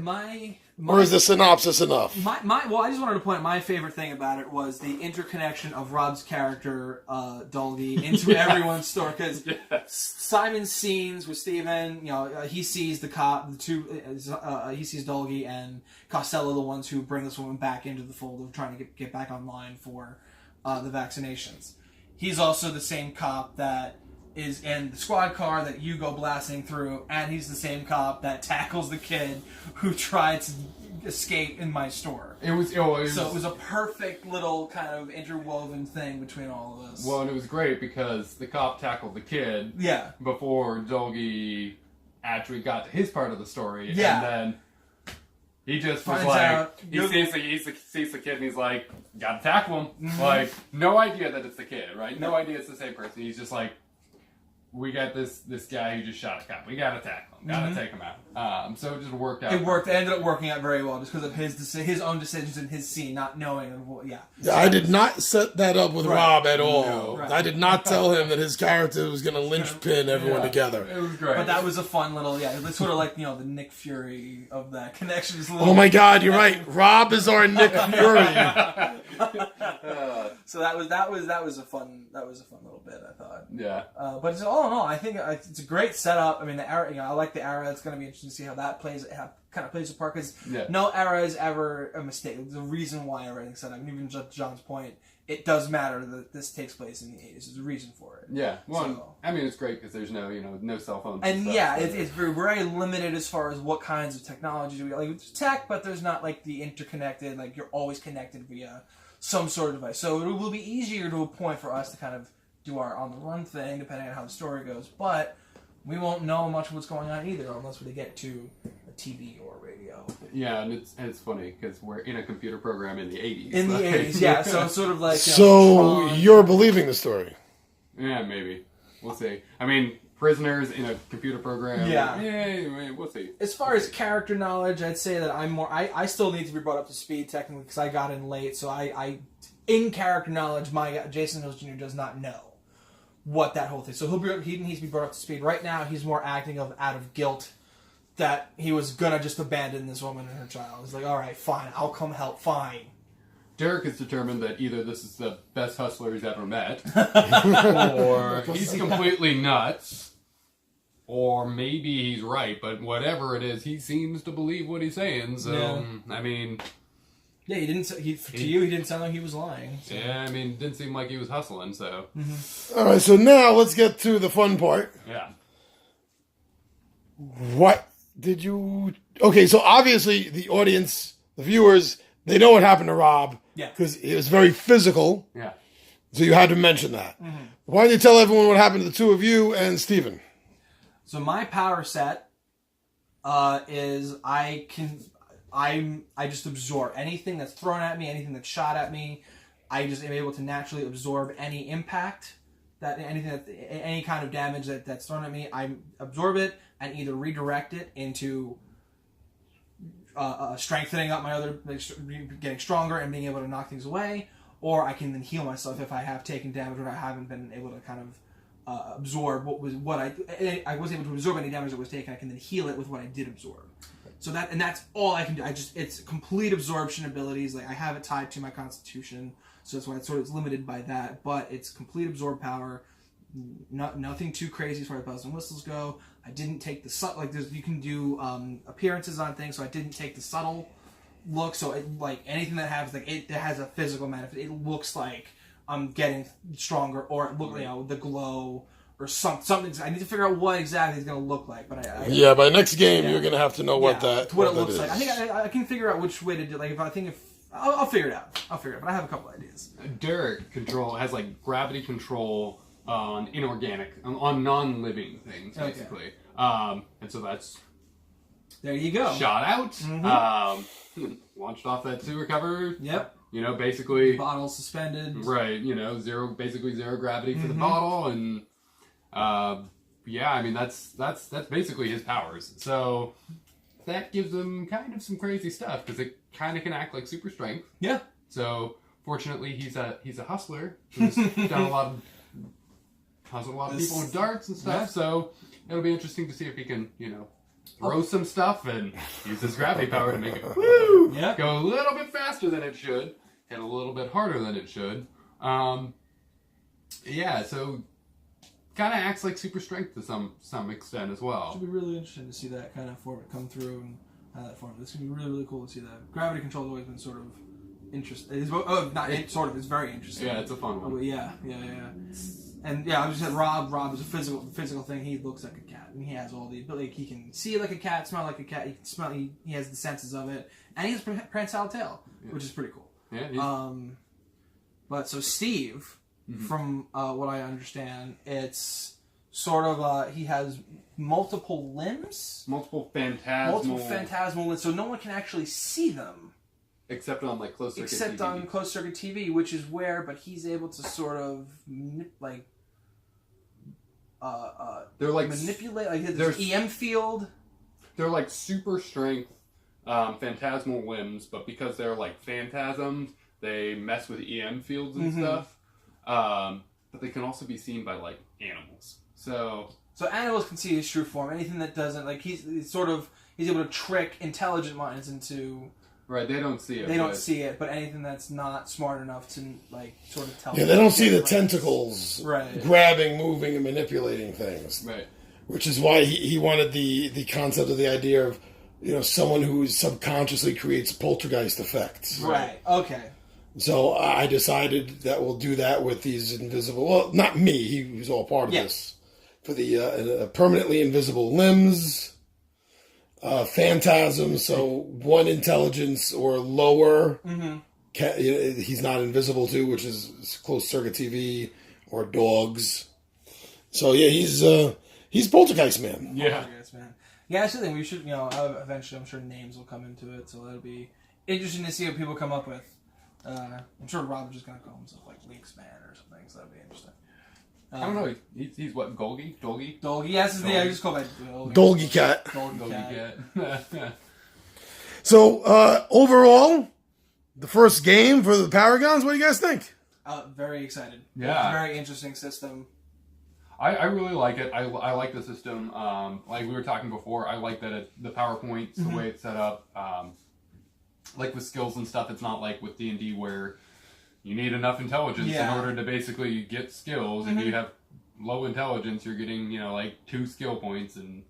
A: is the synopsis enough?
B: Well, I just wanted to point out my favorite thing about it was the interconnection of Rob's character, Dolgy, into everyone's story. Because Simon's scenes with Steven, he sees the cop, he sees Dolgy and Costello, the ones who bring this woman back into the fold of trying to get back online for the vaccinations. He's also the same cop that is in the squad car that you go blasting through, and he's the same cop that tackles the kid who tried to escape in my store.
C: It was
B: a perfect little kind of interwoven thing between all of us.
C: Well, and it was great because the cop tackled the kid before Dolgy actually got to his part of the story.
B: Yeah.
C: And then he just was
B: Finds
C: like,
B: out-
C: he sees the kid and he's like, gotta tackle him. Mm-hmm. Like, no idea that it's the kid, right? No idea it's the same person. He's just like, we got this guy who just shot a cop. We gotta tackle him. Gotta take him out. So it just worked out.
B: It ended up working out very well just because of his own decisions in his scene, not knowing.
A: I did not set that up with Rob at all.
C: No.
B: Right.
A: I did not tell him that his character was going to linchpin everyone together.
C: It was great.
B: But that was a fun little, it's sort of like, the Nick Fury of that connection. Just a
A: Oh
B: little,
A: my God, you're right. Rob is our Nick Fury.
B: So that was a fun little bit, I thought.
C: Yeah.
B: But it's, all in all, I think it's a great setup. I mean, the era, I like the era. It's going to be interesting to see how that plays a part, because no era is ever a mistake. There's a reason why everything's set up. And even John's point, it does matter that this takes place in the 80s. There's a reason for it.
C: Yeah, well,
B: So-
C: I mean, it's great because there's no cell phones.
B: And
C: stuff,
B: yeah,
C: so
B: it's very, very limited as far as what kinds of technology do we like. There's tech, but there's not like the interconnected, like you're always connected via some sort of device. So it will be easier to a point for us to kind of do our on the run thing, depending on how the story goes. But we won't know much of what's going on either unless we get to a TV or a radio.
C: Yeah, and it's funny because we're in a computer program in the 80s.
B: In the 80s, yeah. So it's sort of like
A: So
B: Tron.
A: you're believing the story?
C: Yeah, maybe. We'll see. I mean, prisoners in a computer program.
B: Yeah.
C: We'll see.
B: As far as character knowledge, I'd say that I'm more. I still need to be brought up to speed technically because I got in late. So I in character knowledge, my Jason Mills Jr. does not know what that whole thing. So he needs to be brought up to speed. Right now, he's more acting out of guilt that he was gonna just abandon this woman and her child. He's like, all right, fine, I'll come help. Fine.
C: Derek is determined that either this is the best hustler he's ever met, or he's completely nuts, or maybe he's right. But whatever it is, he seems to believe what he's saying. So
B: Yeah.
C: I mean,
B: Yeah, he didn't. To you, he didn't sound like he was lying. So.
C: yeah, I mean, it didn't seem like he was hustling. So
A: All right, so now let's get to the fun part.
C: yeah.
A: What did you... Okay, so obviously the audience, the viewers, they know what happened to Rob.
B: Yeah.
A: Because it was very physical,
C: Yeah.
A: so you had to mention that. Why don't you tell everyone what happened to the two of you and Steven?
B: So my power set is I just absorb anything that's thrown at me, anything that's shot at me. I just am able to naturally absorb any impact, any kind of damage that's thrown at me. I absorb it and either redirect it into strengthening up my other, getting stronger and being able to knock things away, or I can then heal myself if I have taken damage or I haven't been able to kind of absorb I wasn't able to absorb any damage that was taken. I can then heal it with what I did absorb. So that's all I can do. It's complete absorption abilities. Like I have it tied to my constitution, so that's why it's sort of limited by that. But it's complete absorb power. Nothing too crazy as far as bells and whistles go. I didn't take the subtle, like you can do appearances on things, so I didn't take the subtle look. So anything that has a physical manifest, it looks like I'm getting stronger, or it look the glow or something. I need to figure out what exactly it's going to look like. But
A: Yeah, by next game you're going to have to know what
B: it
A: that
B: looks
A: is.
B: like. I think I can figure out which way to do. Like I'll figure it out. But I have a couple ideas.
C: Derek has like gravity control on inorganic, on non-living things, basically. And so that's
B: There you go.
C: shot out, launched off that sewer cover.
B: Yep.
C: Basically,
B: Bottle suspended.
C: right. Basically zero gravity for the bottle, and I mean that's basically his powers. So that gives him kind of some crazy stuff because it kind of can act like super strength.
B: Yeah.
C: So fortunately, he's a hustler who's done a lot of people with darts and stuff.
B: Yeah.
C: So it'll be interesting to see if he can, throw some stuff and use his gravity power to make it
B: Yeah.
C: go a little bit faster than it should, hit a little bit harder than it should. So kind of acts like super strength to some extent as well.
B: It'll be really interesting to see that kind of form come through and how that form. It's gonna be really, really cool to see that. Gravity control has always been sort of interesting. It's very interesting.
C: Yeah, it's a fun one.
B: Yeah. And yeah, I was just saying, Rob is a physical thing. He looks like a cat, and he has all the ability. He can see like a cat, smell like a cat. He can smell. He has the senses of it, and he has a prehensile tail, which is pretty cool.
C: Yeah.
B: But so Steve, from what I understand, it's sort of he has multiple limbs,
C: multiple phantasmal
B: limbs, so no one can actually see them.
C: Except on like closed circuit
B: Except
C: TV.
B: on closed circuit TV, which is where, but he's able to sort of
C: they're like
B: manipulate his EM field.
C: They're like super strength phantasmal limbs, but because they're like phantasms, they mess with EM fields and stuff. But they can also be seen by like animals. So
B: animals can see his true form. Anything that doesn't, he's able to trick intelligent minds into.
C: Right, they don't see it.
B: They don't see it, but anything that's not smart enough to sort of tell.
A: Yeah, they don't see the tentacles grabbing, moving, and manipulating things.
C: Right.
A: Which is why he wanted the concept of the idea of someone who subconsciously creates poltergeist effects.
B: Right. Okay.
A: So I decided that we'll do that with these invisible. Well, not me. He was all part of this. For the permanently invisible limbs, phantasm. So 1 intelligence or lower. He's not invisible to, which is closed circuit TV or dogs. So yeah, he's Poltergeist Man.
B: Yeah. Poltergeist Man. Yeah, that's the thing. We should, eventually, I'm sure names will come into it, so it'll be interesting to see what people come up with. I'm sure Rob is just gonna call himself like Lynx Man or something, so that'd be interesting.
C: I don't know. He's what? Golgi? Dolgi?
B: Dolgi. Yes, I just call that
A: Dolgi Cat.
B: Dolgi Cat.
A: So overall, the first game for the Paragons. What do you guys think?
B: Very excited.
C: Yeah,
B: it's a very interesting system.
C: I really like it. I like the system. Like we were talking before, I like that the PowerPoints, the way it's set up. Like with skills and stuff, it's not like with D&D where you need enough intelligence in order to basically get skills. If you have low intelligence, you're getting, like 2 skill points and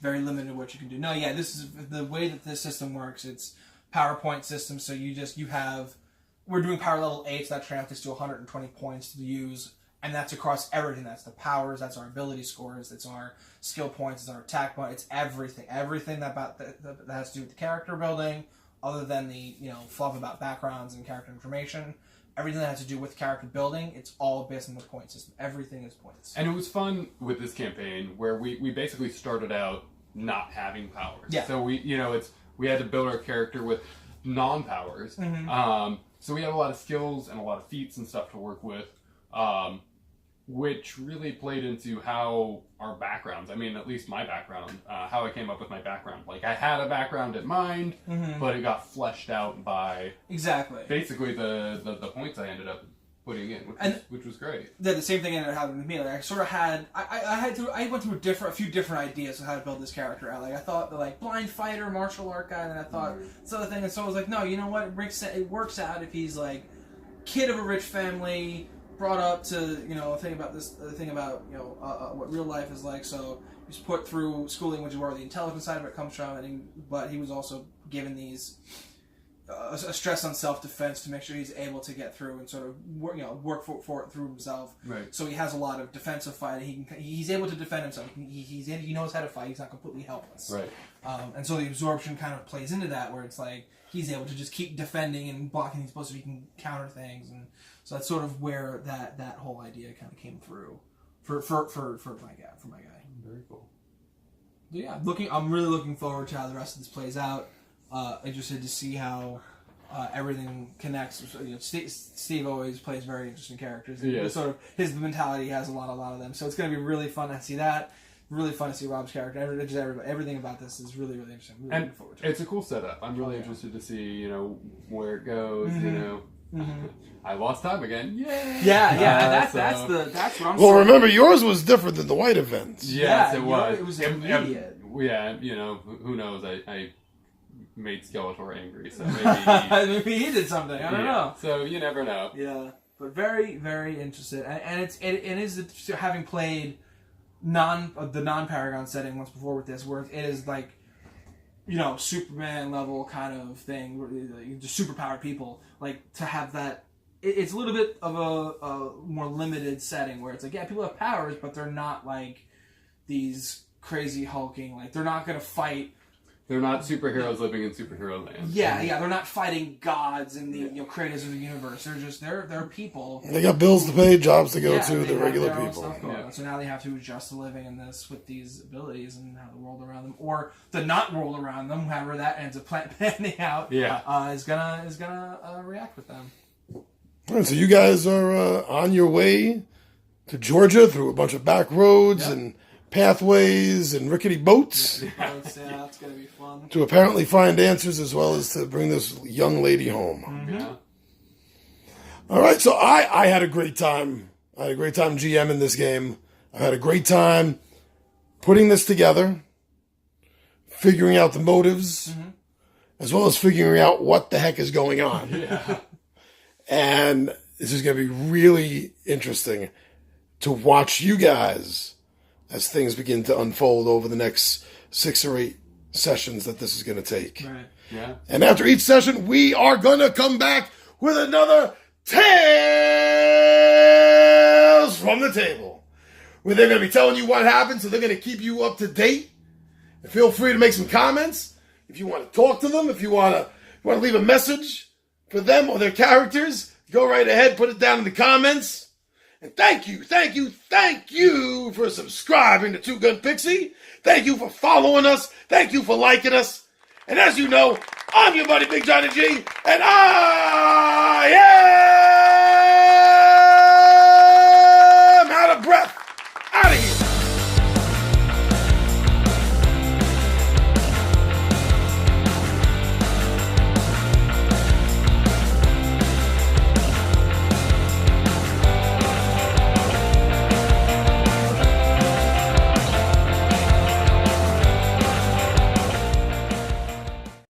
B: very limited what you can do. No, yeah, this is the way that this system works. It's PowerPoint system, so we're doing power level 8, so that translates to 120 points to use, and that's across everything. That's the powers, that's our ability scores, that's our skill points, it's our attack point, it's everything. Everything that has to do with the character building, other than the fluff about backgrounds and character information. Everything that has to do with character building, it's all based on the point system. Everything is points.
C: And it was fun with this campaign where we basically started out not having powers.
B: Yeah.
C: So we had to build our character with non-powers. So we had a lot of skills and a lot of feats and stuff to work with, which really played into how our backgrounds, I mean, at least my background, how I came up with my background. Like, I had a background in mind, but it got fleshed out by basically the points I ended up putting in, which was great.
B: The same thing ended up happening with me. Like, I sort of had, I went through a few different ideas of how to build this character out. Like, I thought the blind fighter, martial art guy, and then I thought this other thing, and so I was like, no, you know what? It works out if he's like kid of a rich family, brought up to think about what real life is like. So he was put through schooling, which is where the intelligence side of it comes from, but he was also given these a stress on self-defense to make sure he's able to get through and sort of work for it through himself.
C: Right.
B: So he has a lot of defensive fighting. He's able to defend himself. He knows how to fight. He's not completely helpless.
C: Right.
B: And so the absorption kind of plays into that, where it's like he's able to just keep defending and blocking these blows so he can counter things, and so that's sort of where that whole idea kind of came through for my guy.
C: Very cool.
B: But yeah, I'm really looking forward to how the rest of this plays out. Interested to see how everything connects. Steve always plays very interesting characters.
C: Yeah.
B: Sort of his mentality has a lot of them. So it's going to be really fun to see that. Really fun to see Rob's character. Everything about this is really, really interesting. Really looking forward to it.
C: It's a cool setup. I'm really interested to see where it goes. I lost time again. Yay!
B: Yeah. That's what I'm.
A: Well, remember yours was different than the white events.
C: Yes, it was.
B: It was immediate.
C: Who knows? I made Skeletor angry, so
B: maybe he did something. I don't know.
C: So you never know.
B: Yeah, but very, very interested, and it is having played the non-Paragon setting once before with this, where it is like Superman level kind of thing, just superpowered people. Like to have that, it's a little bit of a more limited setting where it's like people have powers, but they're not like these crazy hulking. Like they're not gonna fight.
C: They're not superheroes living in superhero land.
B: Yeah, they're not fighting gods and the creators of the universe. They're people.
A: They got bills to pay, jobs to go to. They're regular people.
B: So now they have to adjust to living in this with these abilities and how the world around them, or the not world around them, however that ends up panning out. Is gonna react with them.
A: All right, so you guys are on your way to Georgia through a bunch of back roads and pathways and rickety boats.
B: That's gonna be fun.
A: To apparently find answers as well as to bring this young lady home.
C: Yeah.
A: All right, so I had a great time. I had a great time GMing this game. I had a great time putting this together, figuring out the motives, as well as figuring out what the heck is going on.
C: Yeah.
A: And this is going to be really interesting to watch you guys as things begin to unfold over the next 6 or 8 sessions that this is going to take.
B: Right.
C: Yeah.
A: And after each session, we are going to come back with another Tales from the Table, where they're going to be telling you what happened, so they're going to keep you up to date. And feel free to make some comments if you want to talk to them, if you want to leave a message for them or their characters. Go right ahead, put it down in the comments. And thank you for subscribing to Two Gun Pixie. Thank you for following us. Thank you for liking us. And as you know, I'm your buddy Big Johnny G, and I am out of breath. Out of here.